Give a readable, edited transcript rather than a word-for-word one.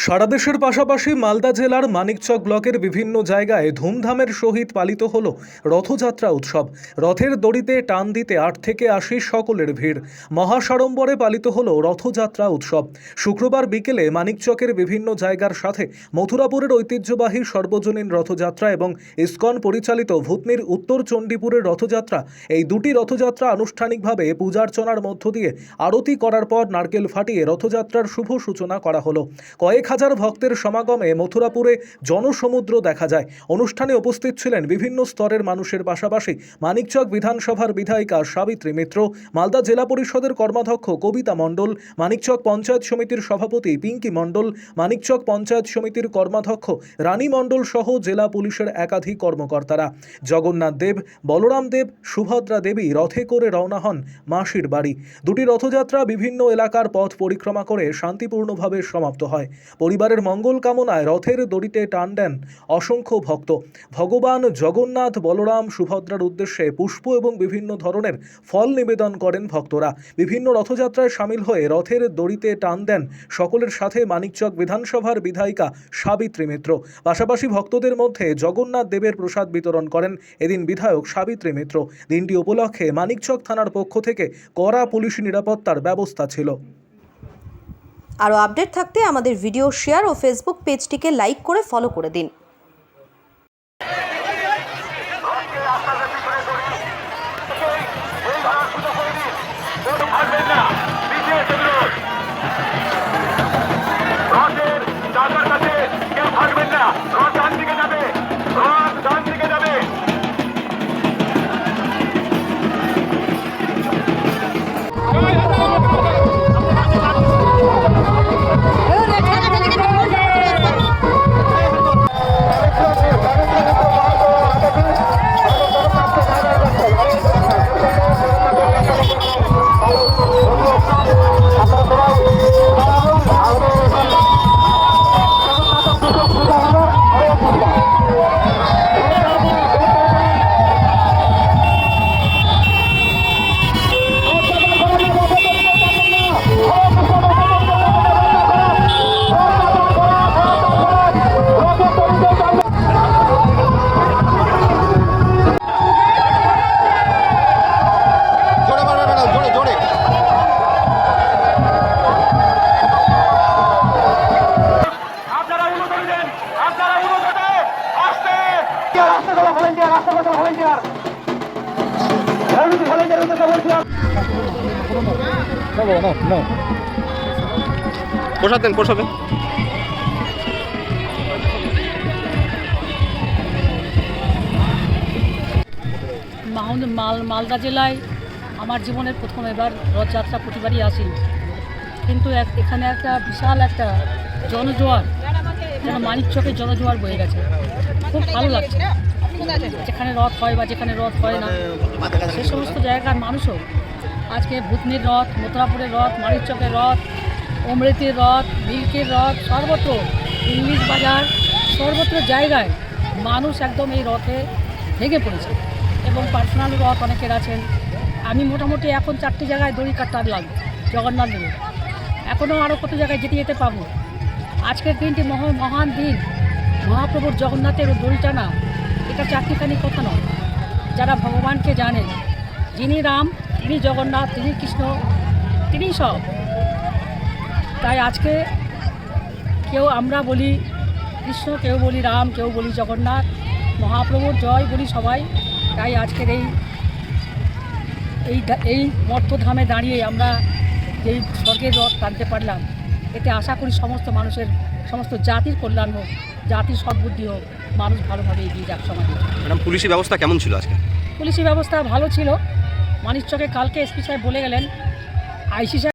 সারা দেশের পাশাপাশি মালদা জেলার মানিকচক ব্লকের বিভিন্ন জায়গায় ধুমধামের সহিত পালিত হল রথযাত্রা উৎসব। রথের দড়িতে টান দিতে 8 থেকে 80 সকলের ভিড়। মহাসাড়ম্বরে পালিত হল রথযাত্রা উৎসব। শুক্রবার বিকেলে মানিকচকের বিভিন্ন জায়গার সাথে মথুরাপুরের ঐতিহ্যবাহী সর্বজনীন রথযাত্রা এবং ইসকন পরিচালিত ভূতনির উত্তর চণ্ডীপুরের রথযাত্রা, এই দুটি রথযাত্রা আনুষ্ঠানিকভাবে পূজার্চনার মধ্য দিয়ে আরতি করার পর নারকেল ফাটিয়ে রথযাত্রার শুভ সূচনা করা হলো। কয়েক হাজার ভক্তের সমাগমে মথুরাপুরে জনসমুদ্র দেখা যায়। অনুষ্ঠানে উপস্থিত ছিলেন বিভিন্ন স্তরের মানুষের পাশাপাশি মানিকচক বিধানসভার বিধায়িকা সাবিত্রী মিত্র, মালদা জেলা পরিষদের কর্মাধ্যক্ষ কবিতা মণ্ডল, মানিকচক পঞ্চায়েত সমিতির সভাপতি পিঙ্কি মণ্ডল, মানিকচক পঞ্চায়েত সমিতির কর্মাধ্যক্ষ রানী মণ্ডল সহ জেলা পুলিশের একাধিক কর্মকর্তারা। জগন্নাথ দেব, বলরাম দেব, সুভদ্রা দেবী রথে করে রওনা হন মাসির বাড়ি। দুটি রথযাত্রা বিভিন্ন এলাকার পথ পরিক্রমা করে শান্তিপূর্ণভাবে সমাপ্ত হয়। পরিবারের মঙ্গল কামনায় রথের দড়িতে টান দেন অসংখ্য ভক্ত। ভগবান জগন্নাথ, বলরাম, সুভদ্রার উদ্দেশ্যে পুষ্প এবং বিভিন্ন ধরনের ফল নিবেদন করেন ভক্তরা। বিভিন্ন রথযাত্রায় সামিল হয়ে রথের দড়িতে টান দেন সকলের সাথে মানিকচক বিধানসভার বিধায়িকা সাবিত্রী মিত্র। পাশাপাশি ভক্তদের মধ্যে জগন্নাথ দেবের প্রসাদ বিতরণ করেন এদিন বিধায়ক সাবিত্রী মিত্র। দিনটি উপলক্ষে মানিকচক থানার পক্ষ থেকে কড়া পুলিশি নিরাপত্তার ব্যবস্থা ছিল। আরও আপডেট থাকতে আমাদের ভিডিও শেয়ার ও ফেসবুক পেজটিকে লাইক করে ফলো করে দিন। পোষাতেন পোষাবেন। মালদা জেলায় আমার জীবনের প্রথম এবার রথযাত্রা প্রতিবারই আসি, কিন্তু এখানে একটা বিশাল একটা জনজোয়ার, যেন মানিকচকের জনজোয়ার বয়ে গেছে। খুব ভালো লাগছে। যেখানে রথ হয় বা যেখানে রথ হয় না, সে সমস্ত জায়গার মানুষও আজকে ভূতনির রথ, মথুরাপুরের রথ, মানিকচকের রথ, অমৃতির রথ, মিল্কের রথ, সর্বত্র ইংলিশ বাজার, সর্বত্র জায়গায় মানুষ একদম এই রথে ভেঙে পড়েছে এবং পার্সোনাল রথ অনেকের আছেন। আমি মোটামুটি এখন 4টি জায়গায় দড়ি কাটলাম জগন্নাথ দেবের, এখনও আরও কত জায়গায় যেতে পাবো। আজকের দিনটি মহান দিন, মহাপ্রভুর জগন্নাথের দড়ি টানা, এটা চারটিখানি কথা নয়। যারা ভগবানকে জানেন, যিনি রাম, তিনি জগন্নাথ, তিনি কৃষ্ণ, তিনি সব। তাই আজকে কেউ আমরা বলি কৃষ্ণ, কেউ বলি রাম, কেউ বলি জগন্নাথ, মহাপ্রভুর জয় বলি সবাই। তাই আজকের এই মর্তধামে দাঁড়িয়ে আমরা যেই স্বর্গের রথ টানতে পারলাম, এতে আশা করি সমস্ত মানুষের, সমস্ত জাতির কল্যাণ হোক, জাতির সদ্বুদ্ধি হোক, মানুষ ভালোভাবে এগিয়ে যাক সমাজে। ম্যাডাম, পুলিশি ব্যবস্থা কেমন ছিল আজকে? পুলিশি ব্যবস্থা ভালো ছিল। মানিকচকে কালকে এসপি সাহেব বলে গেলেন, আইসি সাহেব